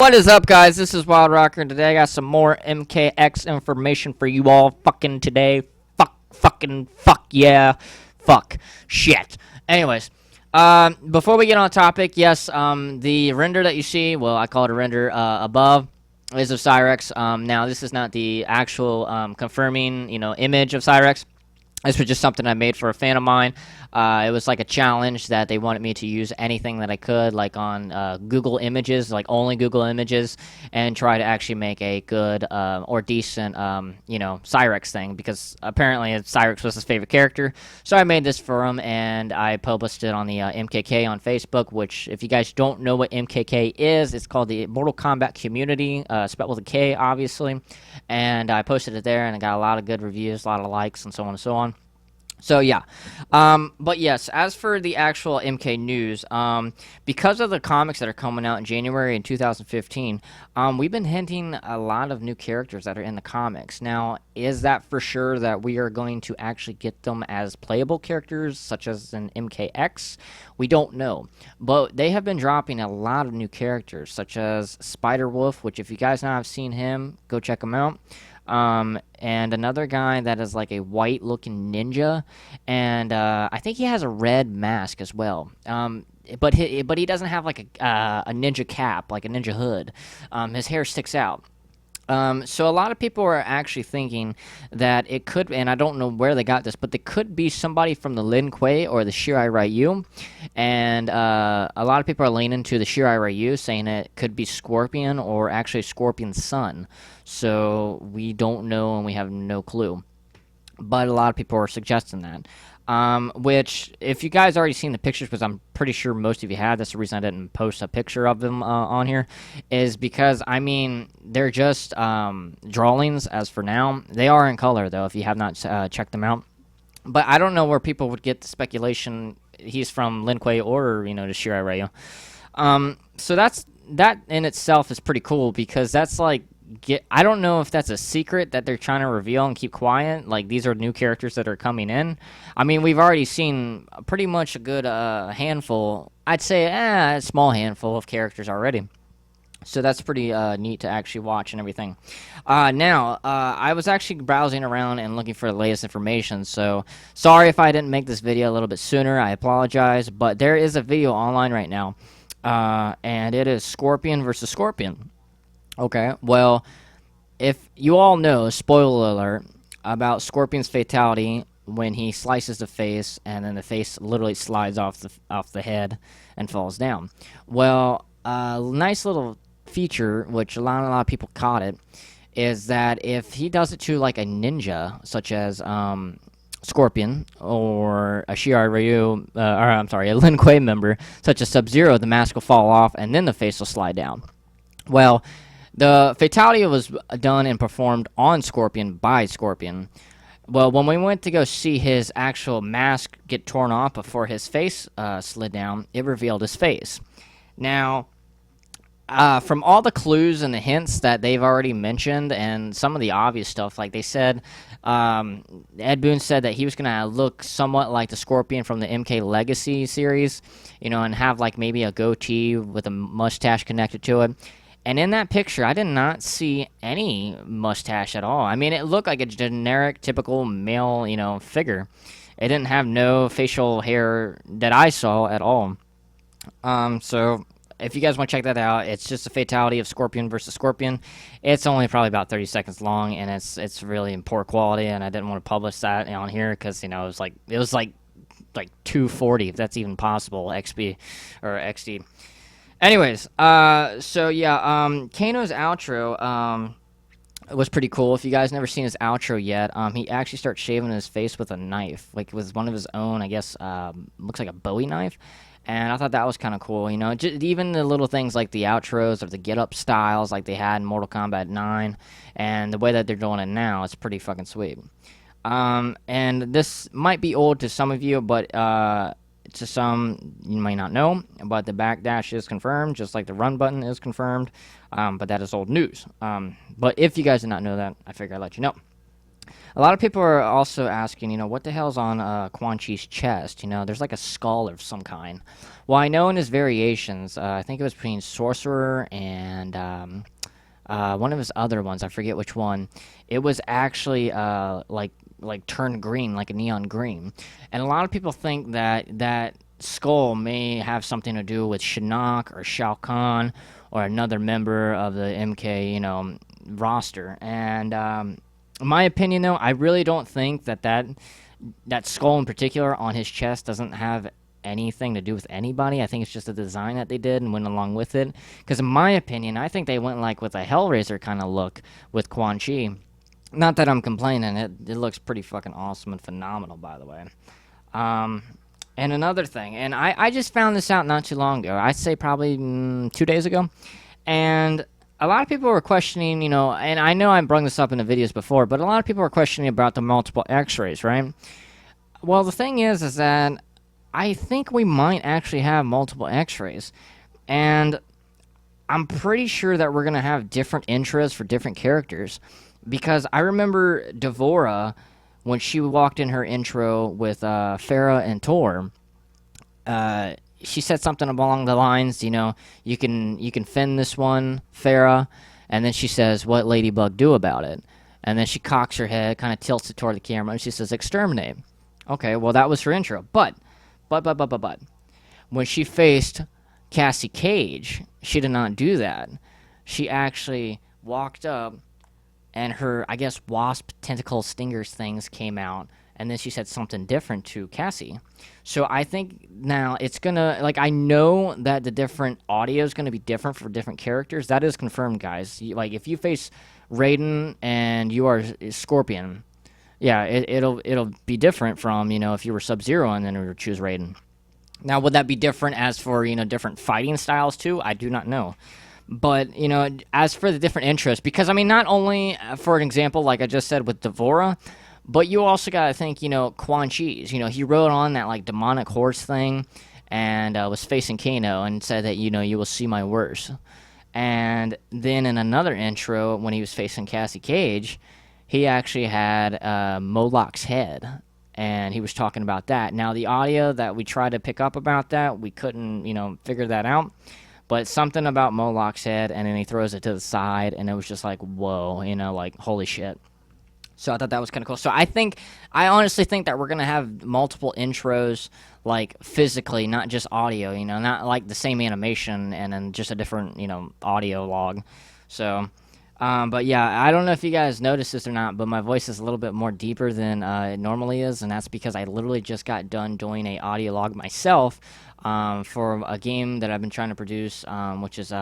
What is up, guys? This is Wild Rocker, and today I got some more MKX information for you all fucking today. Fuck, yeah. Fuck. Shit. Anyways, before we get on topic, yes, the render that you see, well, I call it a render, above, is of Cyrex. Now, this is not the actual, confirming, image of Cyrex. This was just something I made for a fan of mine. It was like a challenge that they wanted me to use anything that I could, like on Google Images, like only Google Images, and try to actually make a good or decent, Cyrex thing, because apparently Cyrex was his favorite character. So I made this for him, and I published it on the MKK on Facebook, which, if you guys don't know what MKK is, it's called the Mortal Kombat Community, spelled with a K, obviously. And I posted it there, and I got a lot of good reviews, a lot of likes, and so on and so on. So yeah, but yes, as for the actual MK news, because of the comics that are coming out in January in 2015, we've been hinting a lot of new characters that are in the comics. Now, is that for sure that we are going to actually get them as playable characters, such as in MKX? We don't know, but they have been dropping a lot of new characters, such as Spider-Wolf, which if you guys now have seen him, go check him out. And another guy that is like a white-looking ninja, and I think he has a red mask as well. But he doesn't have like a ninja cap, like a ninja hood. His hair sticks out. So a lot of people are actually thinking that it could, and I don't know where they got this, but it could be somebody from the Lin Kuei or the Shirai Ryu, and a lot of people are leaning to the Shirai Ryu, saying it could be Scorpion or actually Scorpion's son. So we don't know, and we have no clue. But a lot of people are suggesting that. Which, if you guys already seen the pictures, because I'm pretty sure most of you have, that's the reason I didn't post a picture of them on here, is because, I mean, they're just drawings as for now. They are in color, though, if you have not checked them out. But I don't know where people would get the speculation he's from Lin Kuei or, the Shirai Ryu. So that in itself is pretty cool, because that's like, I don't know if that's a secret that they're trying to reveal and keep quiet. Like, these are new characters that are coming in. I mean, we've already seen pretty much a good handful. I'd say a small handful of characters already. So that's pretty neat to actually watch and everything. Now, I was actually browsing around and looking for the latest information. So sorry if I didn't make this video a little bit sooner. I apologize. But there is a video online right now. And it is Scorpion versus Scorpion. Okay, well, if you all know, spoiler alert, about Scorpion's fatality when he slices the face and then the face literally slides off the head and falls down. Well, a nice little feature, which a lot of people caught it, is that if he does it to like a ninja, such as Scorpion or a Shirai Ryu, a Lin Kuei member, such as Sub-Zero, the mask will fall off and then the face will slide down. Well, the fatality was done and performed on Scorpion by Scorpion. Well, when we went to go see his actual mask get torn off before his face slid down, it revealed his face. Now, from all the clues and the hints that they've already mentioned and some of the obvious stuff, like they said, Ed Boon said that he was going to look somewhat like the Scorpion from the MK Legacy series, and have like maybe a goatee with a mustache connected to it. And in that picture, I did not see any mustache at all. I mean, it looked like a generic, typical male, figure. It didn't have no facial hair that I saw at all. So if you guys want to check that out, it's just a fatality of Scorpion versus Scorpion. It's only probably about 30 seconds long, and it's really in poor quality. And I didn't want to publish that on here because it was like 240, if that's even possible, XP or XD. Anyways, so yeah, Kano's outro, was pretty cool. If you guys never seen his outro yet, he actually starts shaving his face with a knife, like with one of his own, I guess, looks like a Bowie knife, and I thought that was kind of cool, just even the little things like the outros or the get-up styles like they had in Mortal Kombat 9, and the way that they're doing it now, it's pretty fucking sweet. And this might be old to some of you, but, to some, you might not know, but the backdash is confirmed, just like the run button is confirmed, but that is old news. But if you guys did not know that, I figure I'd let you know. A lot of people are also asking, what the hell's on Quan Chi's chest? There's like a skull of some kind. Well, I know in his variations, I think it was between Sorcerer and one of his other ones. I forget which one. It was actually like turned green, like a neon green, and a lot of people think that that skull may have something to do with Shinnok or Shao Kahn or another member of the MK, roster. And in my opinion, though, I really don't think that skull in particular on his chest doesn't have anything to do with anybody. I think it's just a design that they did and went along with it. Because in my opinion, I think they went like with a Hellraiser kind of look with Quan Chi. Not that I'm complaining. It looks pretty fucking awesome and phenomenal, by the way. Um, and another thing, and I just found this out not too long ago. I'd say probably 2 days ago. And a lot of people were questioning, and I know I brought this up in the videos before, but a lot of people were questioning about the multiple x-rays, right? Well, the thing is that I think we might actually have multiple x-rays. And I'm pretty sure that we're going to have different intros for different characters. Because I remember Devora, when she walked in her intro with Farah and Tor, she said something along the lines, you can fend this one, Farah, and then she says, "What Ladybug do about it?" And then she cocks her head, kind of tilts it toward the camera, and she says, "Exterminate." Okay, well that was her intro, but, when she faced Cassie Cage, she did not do that. She actually walked up, and her, I guess, wasp tentacle stingers things came out, and then she said something different to Cassie. So I think now it's gonna, like, I know that the different audio is gonna be different for different characters. That is confirmed, guys. Like, if you face Raiden and you are Scorpion, yeah, it'll be different from, if you were Sub-Zero and then you would choose Raiden. Now, would that be different as for, different fighting styles too? I do not know. But, as for the different interests, because, I mean, not only, for an example, like I just said with Devora, but you also got to think, Quan Chi's. He rode on that, like, demonic horse thing and was facing Kano and said that, you will see my worst. And then in another intro, when he was facing Cassie Cage, he actually had Moloch's head. And he was talking about that. Now, the audio that we tried to pick up about that, we couldn't, figure that out. But something about Moloch's head, and then he throws it to the side, and it was just like, whoa, like, holy shit. So I thought that was kind of cool. So I honestly think that we're going to have multiple intros, like, physically, not just audio, not like the same animation and then just a different, audio log. So, but yeah, I don't know if you guys noticed this or not, but my voice is a little bit more deeper than it normally is, and that's because I literally just got done doing a audio log myself for a game that I've been trying to produce, which is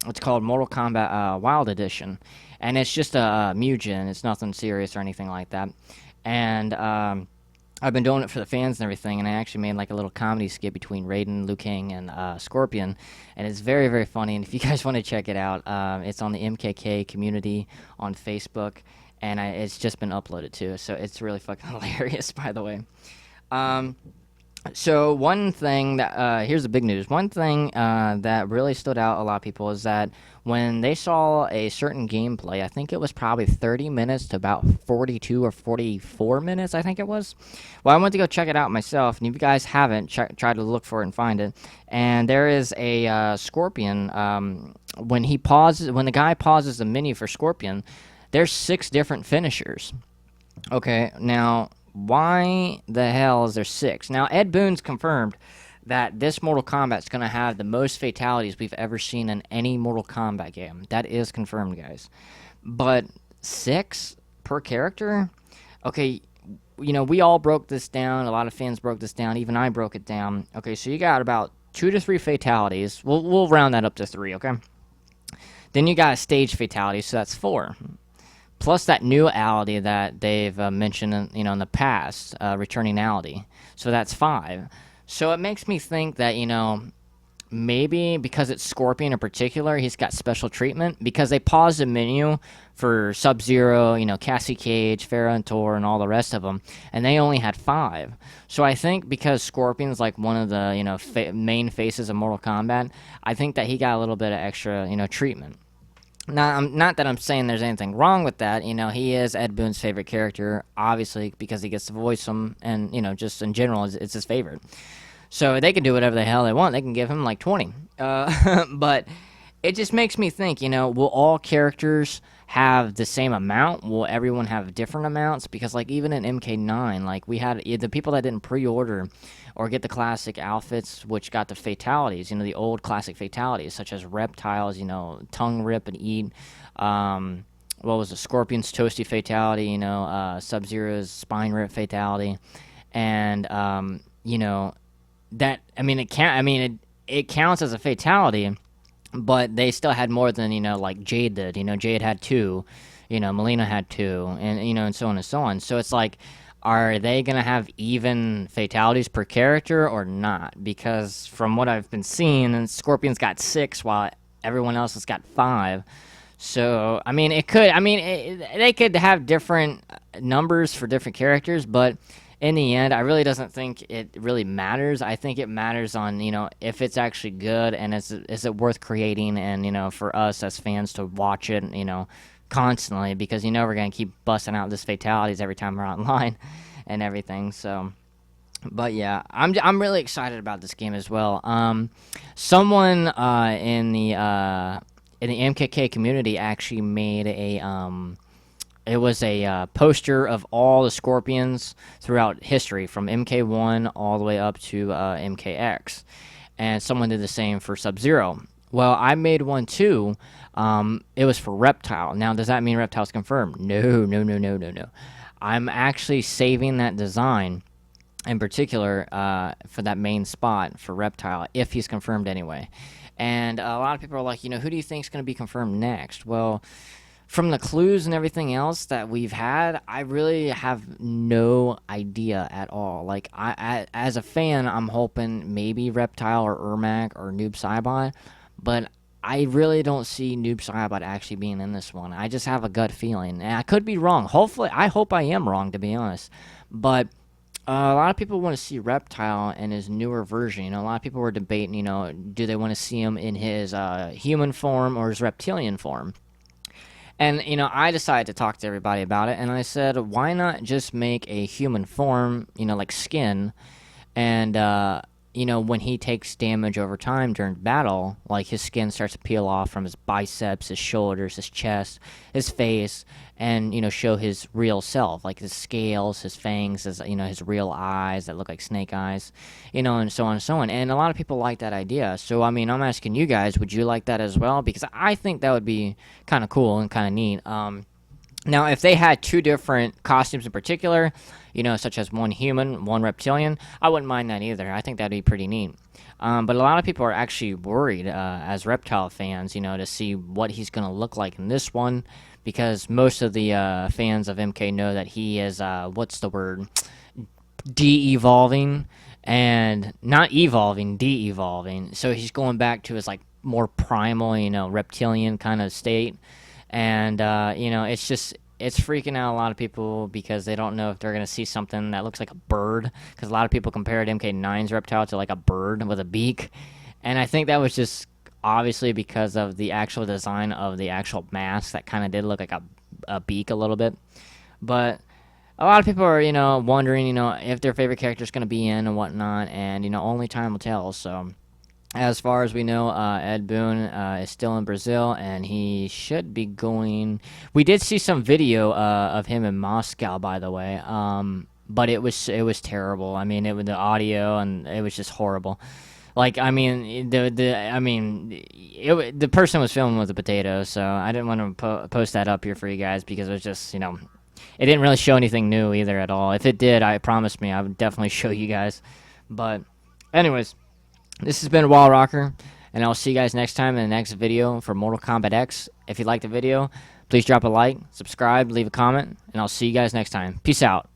it's called Mortal Kombat Wild Edition, and it's just a Mugen. It's nothing serious or anything like that, and I've been doing it for the fans and everything, and I actually made like a little comedy skit between Raiden, Liu Kang, and Scorpion, and it's very, very funny, and if you guys want to check it out, it's on the MKK community on Facebook, and it's just been uploaded too, so it's really fucking hilarious, by the way. So one thing that here's the big news. One thing that really stood out a lot of people is that when they saw a certain gameplay, I think it was probably 30 minutes to about 42 or 44 minutes, I think it was. Well, I went to go check it out myself, and if you guys haven't, try to look for it and find it. And there is a Scorpion. When the guy pauses the menu for Scorpion, there's 6 different finishers. Okay, now, why the hell is there 6? Now, Ed Boon's confirmed that this Mortal Kombat is going to have the most fatalities we've ever seen in any Mortal Kombat game. That is confirmed, guys. But 6 per character? Okay, we all broke this down. A lot of fans broke this down. Even I broke it down. Okay, so you got about 2 to 3 fatalities. We'll round that up to 3, okay? Then you got a stage fatality, so that's 4. Plus that new ality that they've mentioned, in the past, returning ality. So that's 5. So it makes me think that, maybe because it's Scorpion in particular, he's got special treatment. Because they paused the menu for Sub-Zero, Cassie Cage, Farah and Tor, and all the rest of them. And they only had 5. So I think because Scorpion's like one of the, main faces of Mortal Kombat, I think that he got a little bit of extra, treatment. Not that I'm saying there's anything wrong with that. He is Ed Boon's favorite character, obviously, because he gets to voice him, and just in general, it's his favorite. So they can do whatever the hell they want. They can give him like 20. But it just makes me think, will all characters have the same amount? Will everyone have different amounts? Because, like, even in MK9, like, we had the people that didn't pre-order or get the classic outfits, which got the fatalities, the old classic fatalities, such as Reptiles, tongue rip and eat. What was the Scorpion's toasty fatality, Sub-Zero's spine rip fatality. And, that, it counts as a fatality, but they still had more than like Jade did. Jade had 2, Melina had 2, and so on and so on. So it's like, are they gonna have even fatalities per character or not? Because from what I've been seeing, and Scorpion's got 6 while everyone else has got 5. So they could have different numbers for different characters, but in the end, I really doesn't think it really matters. I think it matters on, if it's actually good, and is it worth creating, and, for us as fans to watch it, constantly, because, we're going to keep busting out this fatalities every time we're online and everything. So, but yeah, I'm really excited about this game as well. Someone in the MKK community actually made it was a poster of all the Scorpions throughout history, from MK1 all the way up to MKX. And someone did the same for Sub-Zero. Well, I made one too. It was for Reptile. Now, does that mean Reptile's confirmed? No, no, no, no, no, no. I'm actually saving that design in particular for that main spot for Reptile, if he's confirmed anyway. And a lot of people are like, who do you think is going to be confirmed next? Well, from the clues and everything else that we've had, I really have no idea at all. Like, as a fan, I'm hoping maybe Reptile or Ermac or Noob Saibot, but I really don't see Noob Saibot actually being in this one. I just have a gut feeling, and I could be wrong. I hope I am wrong, to be honest. But a lot of people want to see Reptile in his newer version. A lot of people were debating, do they want to see him in his human form or his reptilian form? And, I decided to talk to everybody about it, and I said, why not just make a human form, like skin, and, when he takes damage over time during battle, like, his skin starts to peel off from his biceps, his shoulders, his chest, his face, and, show his real self, like his scales, his fangs, his real eyes that look like snake eyes, and so on and so on. And a lot of people like that idea. So, I'm asking you guys, would you like that as well? Because I think that would be kind of cool and kind of neat. Now, if they had 2 different costumes in particular, such as one human, one reptilian, I wouldn't mind that either. I think that'd be pretty neat. But a lot of people are actually worried as Reptile fans, to see what he's going to look like in this one, because most of the fans of MK know that he is, what's the word, de-evolving, and not evolving, de-evolving. So he's going back to his, like, more primal, reptilian kind of state. And, it's freaking out a lot of people because they don't know if they're going to see something that looks like a bird, because a lot of people compared MK9's Reptile to, like, a bird with a beak. And I think that was just obviously because of the actual design of the actual mask that kind of did look like a beak a little bit. But a lot of people are, wondering, if their favorite character is going to be in and whatnot, and, only time will tell. So, as far as we know, Ed Boon is still in Brazil, and he should be going. We did see some video of him in Moscow, by the way, but it was terrible. It was the audio, and it was just horrible. Like, the person was filming with a potato, so I didn't want to post that up here for you guys, because it was just, it didn't really show anything new either at all. If it did, I promised me I would definitely show you guys. But anyways, this has been Wild Rocker, and I'll see you guys next time in the next video for Mortal Kombat X. If you liked the video, please drop a like, subscribe, leave a comment, and I'll see you guys next time. Peace out.